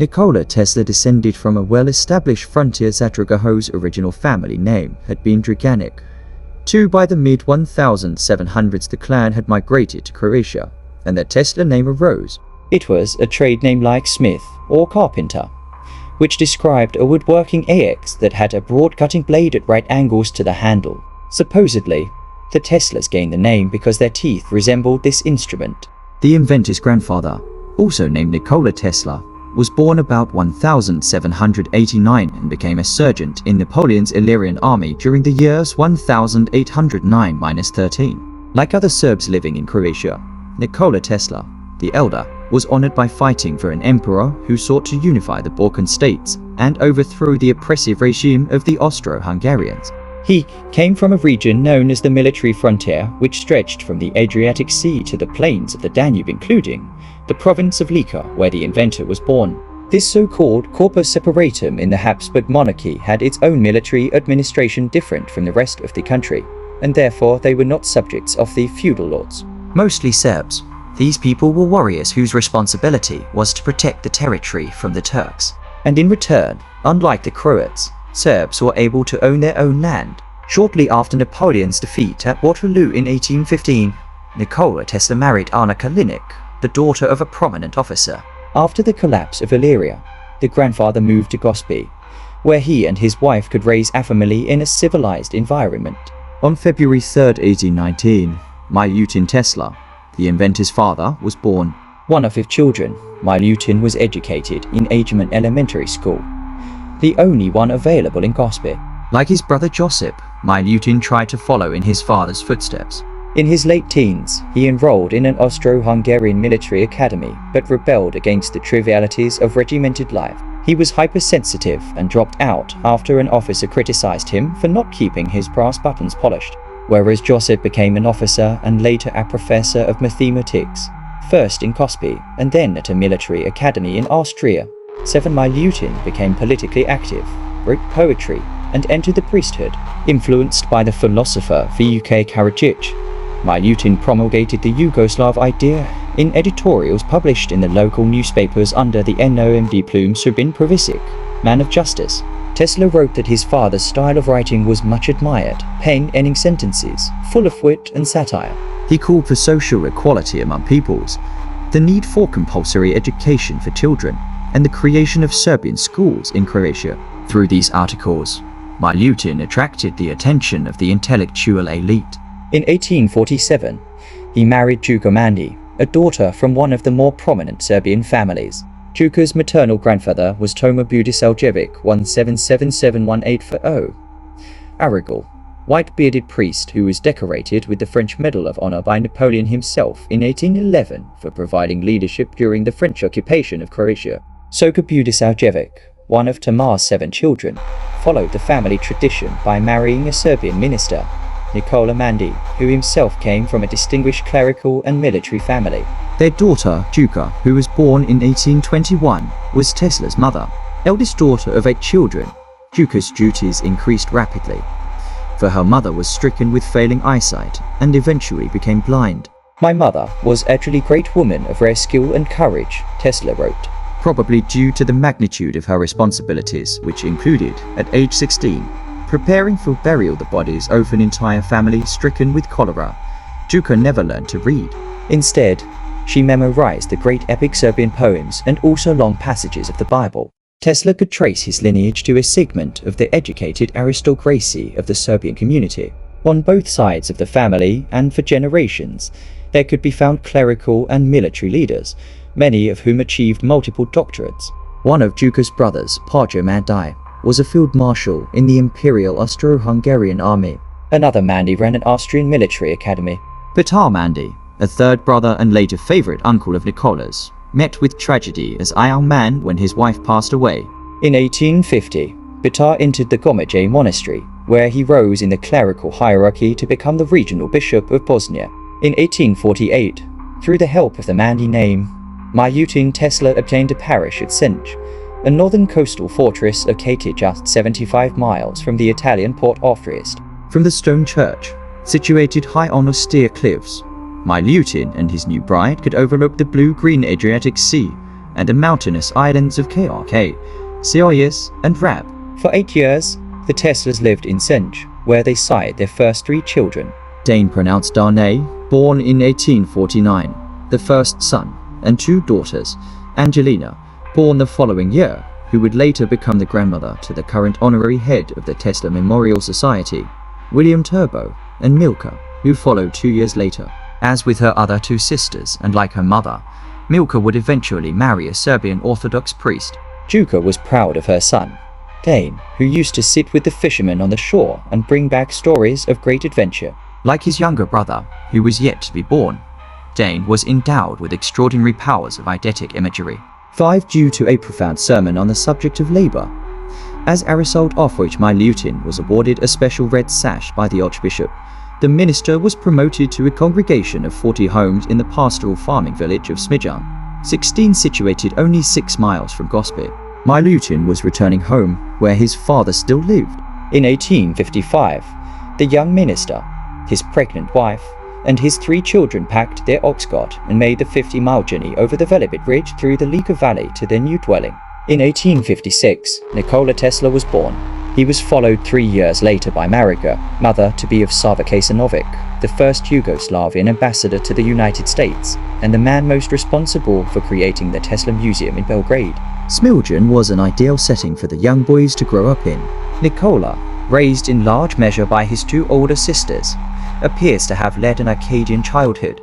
Nikola Tesla descended from a well-established frontier Zadragaho's original family name had been Draganic. By the mid-1700s the clan had migrated to Croatia, and the Tesla name arose. It was a trade name like smith or carpenter, which described a woodworking axe that had a broad cutting blade at right angles to the handle. Supposedly, the Teslas gained the name because their teeth resembled this instrument. The inventor's grandfather, also named Nikola Tesla, was born about 1789 and became a sergeant in Napoleon's Illyrian army during the years 1809–13. Like other Serbs living in Croatia, Nikola Tesla, the elder, was honored by fighting for an emperor who sought to unify the Balkan states and overthrow the oppressive regime of the Austro-Hungarians. He came from a region known as the military frontier, which stretched from the Adriatic Sea to the plains of the Danube, including the province of Lika, where the inventor was born. This so-called corpus separatum in the Habsburg monarchy had its own military administration different from the rest of the country, and therefore they were not subjects of the feudal lords. Mostly Serbs, these people were warriors whose responsibility was to protect the territory from the Turks. And in return, unlike the Croats, Serbs were able to own their own land. Shortly after Napoleon's defeat at Waterloo in 1815, Nikola Tesla married Anna Kalinic, the daughter of a prominent officer. After the collapse of Illyria, the grandfather moved to Gospić, where he and his wife could raise a family in a civilized environment. On February 3, 1819, Milutin Tesla, the inventor's father, was born. One of 5 children, Milutin was educated in Ageman Elementary School, the only one available in Gospić. Like his brother Josip, Milutin tried to follow in his father's footsteps. In his late teens, he enrolled in an Austro-Hungarian military academy, but rebelled against the trivialities of regimented life. He was hypersensitive and dropped out after an officer criticized him for not keeping his brass buttons polished, whereas Josip became an officer and later a professor of mathematics, first in Gospić and then at a military academy in Austria. Milutin became politically active, wrote poetry, and entered the priesthood. Influenced by the philosopher Vuk Karadžić, Milutin promulgated the Yugoslav idea in editorials published in the local newspapers under the nom de plume Srbin Pravicic, man of justice. Tesla wrote that his father's style of writing was much admired, pen-ending sentences, full of wit and satire. He called for social equality among peoples, the need for compulsory education for children, and the creation of Serbian schools in Croatia. Through these articles, Milutin attracted the attention of the intellectual elite. In 1847, he married Juka Mandi, a daughter from one of the more prominent Serbian families. Juka's maternal grandfather was Toma Budisaljevic 17771840, Aragul, white-bearded priest who was decorated with the French Medal of Honor by Napoleon himself in 1811 for providing leadership during the French occupation of Croatia. Soka Budisaljevic, one of Tomar's 7 children, followed the family tradition by marrying a Serbian minister, Nikola Mandi, who himself came from a distinguished clerical and military family. Their daughter, Juka, who was born in 1821, was Tesla's mother. Eldest daughter of 8 children, Juka's duties increased rapidly, for her mother was stricken with failing eyesight and eventually became blind. "My mother was a truly great woman of rare skill and courage," Tesla wrote, probably due to the magnitude of her responsibilities, which included, at age 16, preparing for burial the bodies of an entire family stricken with cholera. Juka never learned to read. Instead, she memorized the great epic Serbian poems and also long passages of the Bible. Tesla could trace his lineage to a segment of the educated aristocracy of the Serbian community. On both sides of the family, and for generations, there could be found clerical and military leaders, many of whom achieved multiple doctorates. One of Juka's brothers, Pajo Mandi, was a field marshal in the Imperial Austro-Hungarian army. Another Mandi ran an Austrian military academy. Petar Mandi, a third brother and later favorite uncle of Nikola's, met with tragedy as a young man when his wife passed away. In 1850, Petar entered the Gomeđe monastery, where he rose in the clerical hierarchy to become the regional bishop of Bosnia. In 1848, through the help of the Mandi name, Milutin Tesla obtained a parish at Senj, a northern coastal fortress located just 75 miles from the Italian port of Trieste. From the stone church, situated high on austere cliffs, Milutin and his new bride could overlook the blue-green Adriatic Sea and the mountainous islands of KRK, Sirius, and Rab. For 8 years, the Teslas lived in Senj, where they sired their first 3 children. Dane pronounced Darnay, born in 1849, the first son, and 2 daughters, Angelina, born the following year, who would later become the grandmother to the current honorary head of the Tesla Memorial Society, William Turbo, and Milka, who followed 2 years later. As with her other 2 sisters, and like her mother, Milka would eventually marry a Serbian Orthodox priest. Juka was proud of her son, Dane, who used to sit with the fishermen on the shore and bring back stories of great adventure. Like his younger brother, who was yet to be born, Dane was endowed with extraordinary powers of eidetic imagery. 5. Due to a profound sermon on the subject of labor. As a result of which my Lutin was awarded a special red sash by the Archbishop, the minister was promoted to a congregation of 40 homes in the pastoral farming village of Smijan, 16 situated only 6 miles from Gospet. My Lutin was returning home, where his father still lived. In 1855, the young minister, his pregnant wife, and his 3 children packed their ox cart and made the 50-mile journey over the Velebit Ridge through the Lika Valley to their new dwelling. In 1856, Nikola Tesla was born. He was followed 3 years later by Marika, mother-to-be of Sava Kasanovic, the first Yugoslavian ambassador to the United States, and the man most responsible for creating the Tesla Museum in Belgrade. Smiljan was an ideal setting for the young boys to grow up in. Nikola, raised in large measure by his 2 older sisters, appears to have led an Arcadian childhood,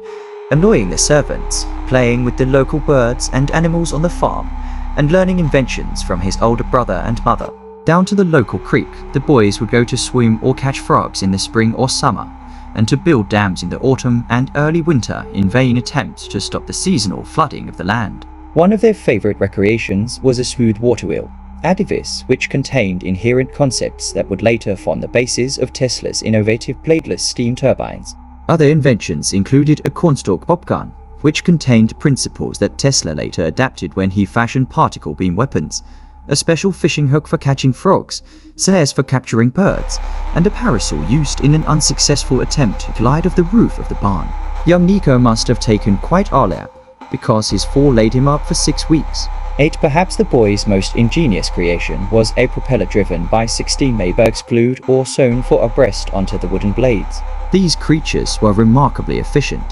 annoying the servants, playing with the local birds and animals on the farm, and learning inventions from his older brother and mother. Down to the local creek, the boys would go to swim or catch frogs in the spring or summer, and to build dams in the autumn and early winter in vain attempts to stop the seasonal flooding of the land. One of their favorite recreations was a smooth water wheel, a device which contained inherent concepts that would later form the basis of Tesla's innovative bladeless steam turbines. Other inventions included a cornstalk popgun, which contained principles that Tesla later adapted when he fashioned particle beam weapons, a special fishing hook for catching frogs, snares for capturing birds, and a parasol used in an unsuccessful attempt to glide off the roof of the barn. Young Nico must have taken quite a lap, because his fall laid him up for 6 weeks. 8. Perhaps the boy's most ingenious creation was a propeller driven by 16 Maybergs glued or sewn for a breast onto the wooden blades. These creatures were remarkably efficient,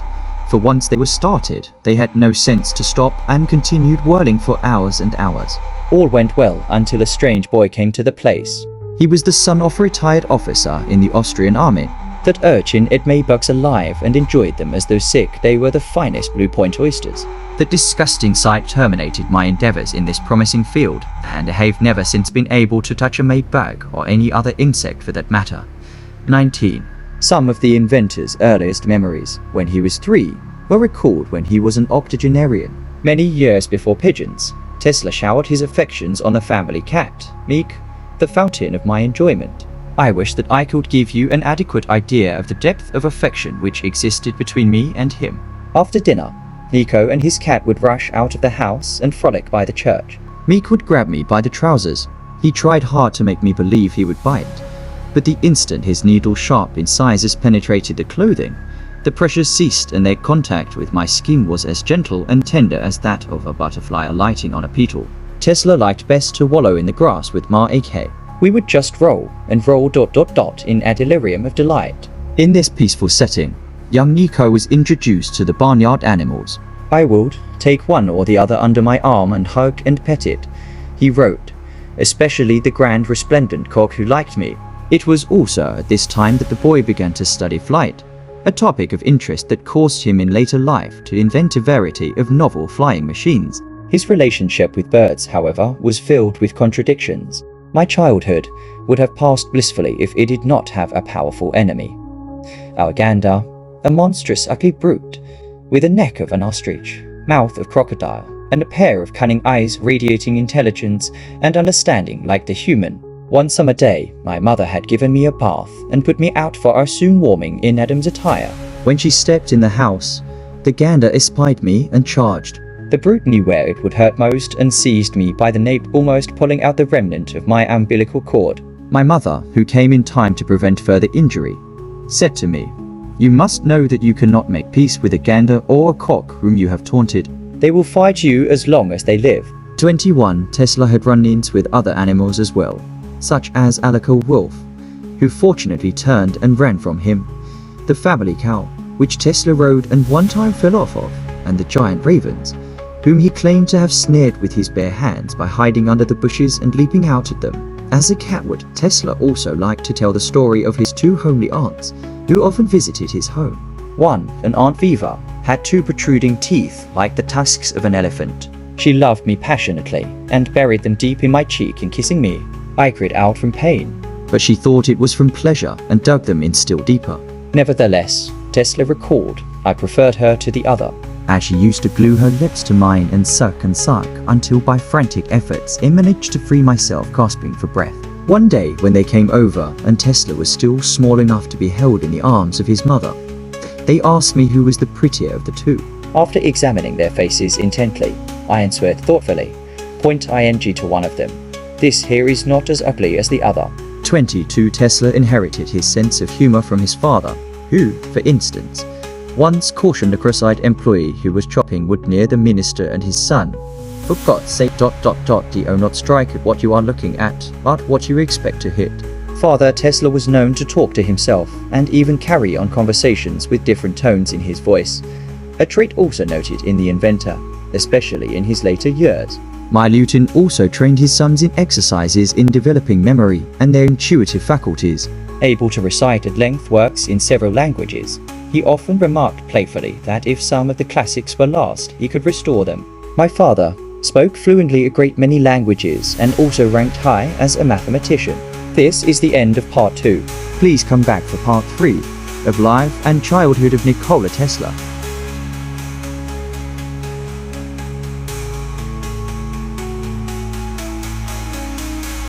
for once they were started, they had no sense to stop and continued whirling for hours and hours. All went well until a strange boy came to the place. He was the son of a retired officer in the Austrian army. That urchin ate Maybugs alive and enjoyed them as though sick they were the finest Blue Point oysters. The disgusting sight terminated my endeavors in this promising field, and I have never since been able to touch a Maybug or any other insect for that matter. 19. Some of the inventor's earliest memories, when he was 3, were recalled when he was an octogenarian. Many years before pigeons, Tesla showered his affections on the family cat, Meek, the fountain of my enjoyment. I wish that I could give you an adequate idea of the depth of affection which existed between me and him. After dinner, Nico and his cat would rush out of the house and frolic by the church. Meek would grab me by the trousers. He tried hard to make me believe he would bite, but the instant his needle-sharp incisors penetrated the clothing, the pressure ceased and their contact with my skin was as gentle and tender as that of a butterfly alighting on a petal. Tesla liked best to wallow in the grass with Ma AK. We would just roll and roll ... in a delirium of delight. In this peaceful setting, young Nico was introduced to the barnyard animals. I would take one or the other under my arm and hug and pet it. He wrote, especially the grand resplendent cock who liked me. It was also at this time that the boy began to study flight, a topic of interest that caused him in later life to invent a variety of novel flying machines. His relationship with birds, however, was filled with contradictions. My childhood would have passed blissfully if it did not have a powerful enemy. Our gander, a monstrous ugly brute, with a neck of an ostrich, mouth of crocodile, and a pair of cunning eyes radiating intelligence and understanding like the human. One summer day, my mother had given me a bath and put me out for our soon warming in Adam's attire. When she stepped in the house, the gander espied me and charged. The brute knew where it would hurt most and seized me by the nape, almost pulling out the remnant of my umbilical cord. My mother, who came in time to prevent further injury, said to me, "You must know that you cannot make peace with a gander or a cock whom you have taunted." They will fight you as long as they live. 21. Tesla had run-ins with other animals as well, such as Alico Wolf, who fortunately turned and ran from him, the family cow, which Tesla rode and one time fell off of, and the giant ravens, whom he claimed to have snared with his bare hands by hiding under the bushes and leaping out at them. As a catward, Tesla also liked to tell the story of his two homely aunts, who often visited his home. 1. An Aunt Viva had two protruding teeth like the tusks of an elephant. She loved me passionately and buried them deep in my cheek in kissing me. I cried out from pain, but she thought it was from pleasure and dug them in still deeper. Nevertheless, Tesla recalled, I preferred her to the other, as she used to glue her lips to mine and suck until by frantic efforts I managed to free myself, gasping for breath. One day when they came over and Tesla was still small enough to be held in the arms of his mother, they asked me who was the prettier of the two. After examining their faces intently, I answered thoughtfully, point ing to one of them. This here is not as ugly as the other. 22. Tesla inherited his sense of humor from his father, who, for instance, once cautioned a cross-eyed employee who was chopping wood near the minister and his son, for God's sake ... do not strike at what you are looking at, but what you expect to hit. Father Tesla was known to talk to himself and even carry on conversations with different tones in his voice, a trait also noted in the inventor, especially in his later years. My Luton also trained his sons in exercises in developing memory and their intuitive faculties. Able to recite at length works in several languages, he often remarked playfully that if some of the classics were lost, he could restore them. My father spoke fluently a great many languages and also ranked high as a mathematician. This is the end of part 2. Please come back for part 3 of Life and Childhood of Nikola Tesla.